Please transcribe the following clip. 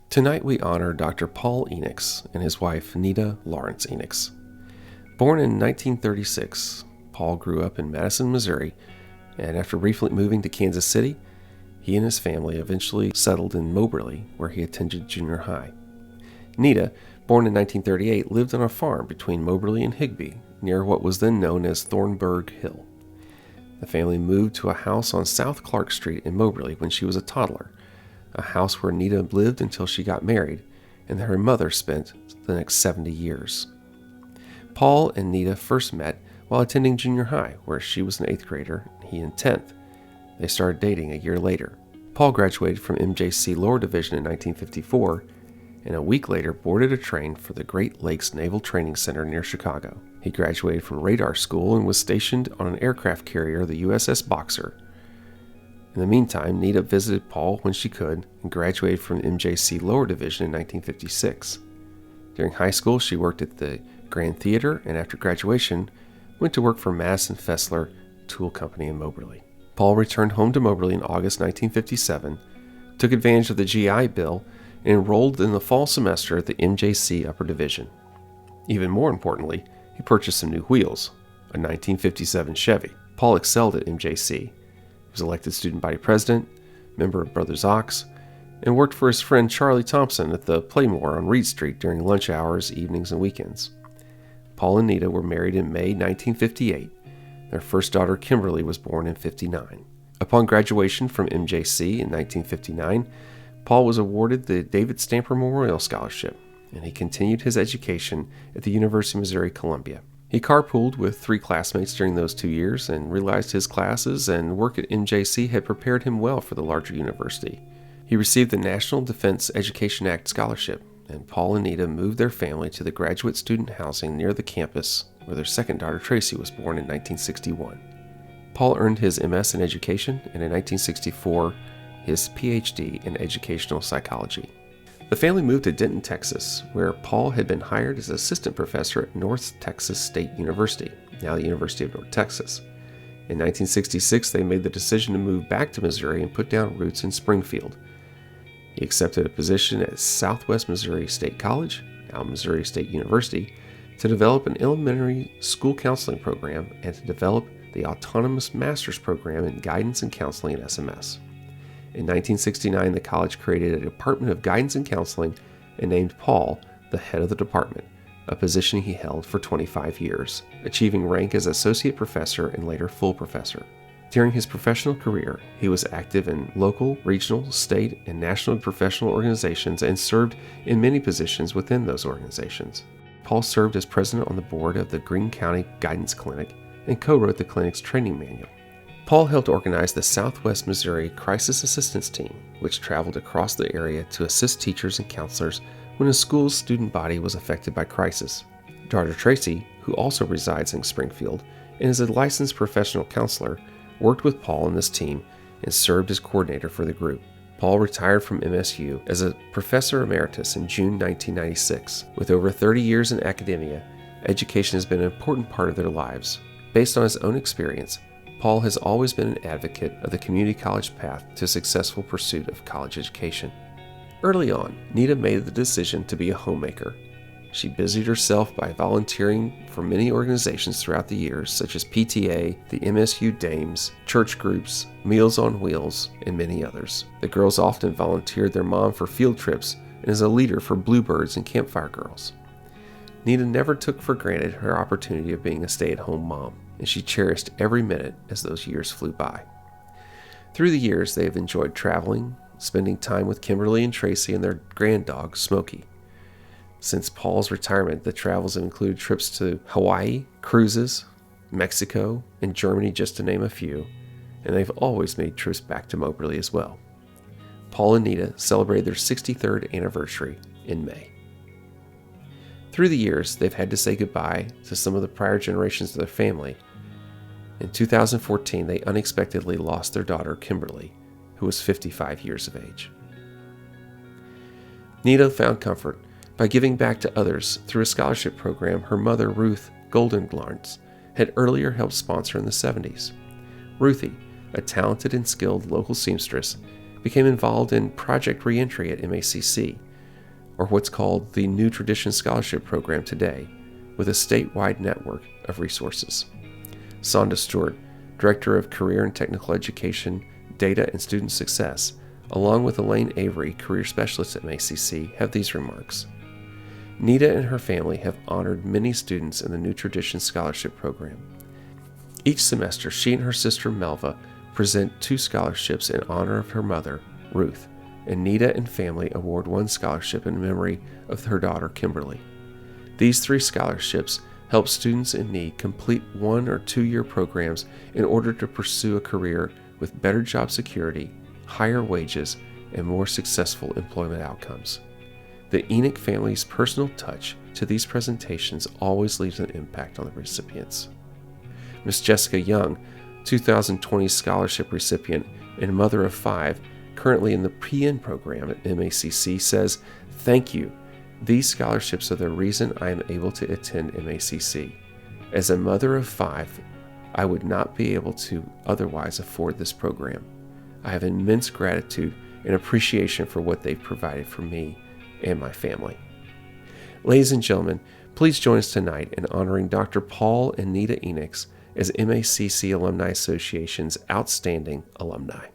Tonight we honor Dr. Paul Enochs and his wife Nita Lawrence Enochs. Born in 1936, Paul grew up in Madison, Missouri, and after briefly moving to Kansas City, he and his family eventually settled in Moberly, where he attended junior high. Nita, born in 1938, lived on a farm between Moberly and Higbee, near what was then known as Thornburg Hill. The family moved to a house on South Clark Street in Moberly when she was a toddler, a house where Nita lived until she got married, and that her mother spent the next 70 years. Paul and Nita first met while attending junior high, where she was an 8th grader and he in 10th. They started dating a year later. Paul graduated from MJC Lower Division in 1954, and a week later boarded a train for the Great Lakes Naval Training Center near Chicago. He graduated from radar school and was stationed on an aircraft carrier, the USS Boxer. In the meantime, Nita visited Paul when she could and graduated from MJC Lower Division in 1956. During high school, she worked at the Grand Theater, and after graduation, went to work for Madison Fessler Tool Company in Moberly. Paul returned home to Moberly in August 1957, took advantage of the GI Bill, and enrolled in the fall semester at the MJC Upper Division. Even more importantly, he purchased some new wheels, a 1957 Chevy. Paul excelled at MJC. He was elected student body president, member of Brothers Ox, and worked for his friend Charlie Thompson at the Playmore on Reed Street during lunch hours, evenings, and weekends. Paul and Nita were married in May 1958. Their first daughter, Kimberlee, was born in 1959. Upon graduation from MJC in 1959, Paul was awarded the David Stamper Memorial Scholarship, and he continued his education at the University of Missouri-Columbia. He carpooled with 3 classmates during those 2 years and realized his classes and work at MJC had prepared him well for the larger university. He received the National Defense Education Act scholarship, and Paul and Nita moved their family to the graduate student housing near the campus where their second daughter Tracy was born in 1961. Paul earned his MS in education and in 1964 his PhD in educational psychology. The family moved to Denton, Texas, where Paul had been hired as assistant professor at North Texas State University, now the University of North Texas. In 1966, they made the decision to move back to Missouri and put down roots in Springfield. He accepted a position at Southwest Missouri State College, now Missouri State University, to develop an elementary school counseling program and to develop the Autonomous Master's Program in Guidance and Counseling at SMS. In 1969, the college created a Department of Guidance and Counseling and named Paul the head of the department, a position he held for 25 years, achieving rank as associate professor and later full professor. During his professional career, he was active in local, regional, state, and national professional organizations and served in many positions within those organizations. Paul served as president on the board of the Greene County Guidance Clinic and co-wrote the clinic's training manual. Paul helped organize the Southwest Missouri Crisis Assistance Team, which traveled across the area to assist teachers and counselors when a school's student body was affected by crisis. Daughter Tracy, who also resides in Springfield and is a licensed professional counselor, worked with Paul and this team and served as coordinator for the group. Paul retired from MSU as a professor emeritus in June 1996. With over 30 years in academia, education has been an important part of their lives. Based on his own experience, Paul has always been an advocate of the community college path to successful pursuit of college education. Early on, Nita made the decision to be a homemaker. She busied herself by volunteering for many organizations throughout the years, such as PTA, the MSU Dames, church groups, Meals on Wheels, and many others. The girls often volunteered their mom for field trips and as a leader for Bluebirds and Campfire Girls. Nita never took for granted her opportunity of being a stay-at-home mom, and she cherished every minute as those years flew by. Through the years, they have enjoyed traveling, spending time with Kimberlee and Tracy and their grand dog, Smokey. Since Paul's retirement, the travels have included trips to Hawaii, cruises, Mexico, and Germany, just to name a few, and they've always made trips back to Moberly as well. Paul and Nita celebrated their 63rd anniversary in May. Through the years, they've had to say goodbye to some of the prior generations of their family. In 2014, they unexpectedly lost their daughter, Kimberlee, who was 55 years of age. Nita found comfort by giving back to others through a scholarship program her mother, Ruth Lawrence, had earlier helped sponsor in the 70s. Ruthie, a talented and skilled local seamstress, became involved in Project Reentry at MACC, or what's called the New Tradition Scholarship Program today, with a statewide network of resources. Sonda Stewart, Director of Career and Technical Education, Data and Student Success, along with Elaine Avery, Career Specialist at MACC, have these remarks. Nita and her family have honored many students in the New Tradition Scholarship Program. Each semester, she and her sister Melva present 2 scholarships in honor of her mother, Ruth, and Nita and family award 1 scholarship in memory of her daughter, Kimberlee. These 3 scholarships help students in need complete 1 or 2 year programs in order to pursue a career with better job security, higher wages, and more successful employment outcomes. The Enoch family's personal touch to these presentations always leaves an impact on the recipients. Miss Jessica Young, 2020 scholarship recipient and mother of 5, currently in the PN program at MACC, says, "Thank you. These scholarships are the reason I am able to attend MACC. As a mother of 5, I would not be able to otherwise afford this program. I have immense gratitude and appreciation for what they've provided for me and my family." Ladies and gentlemen, please join us tonight in honoring Dr. Paul and Nita Enochs as MACC Alumni Association's outstanding alumni.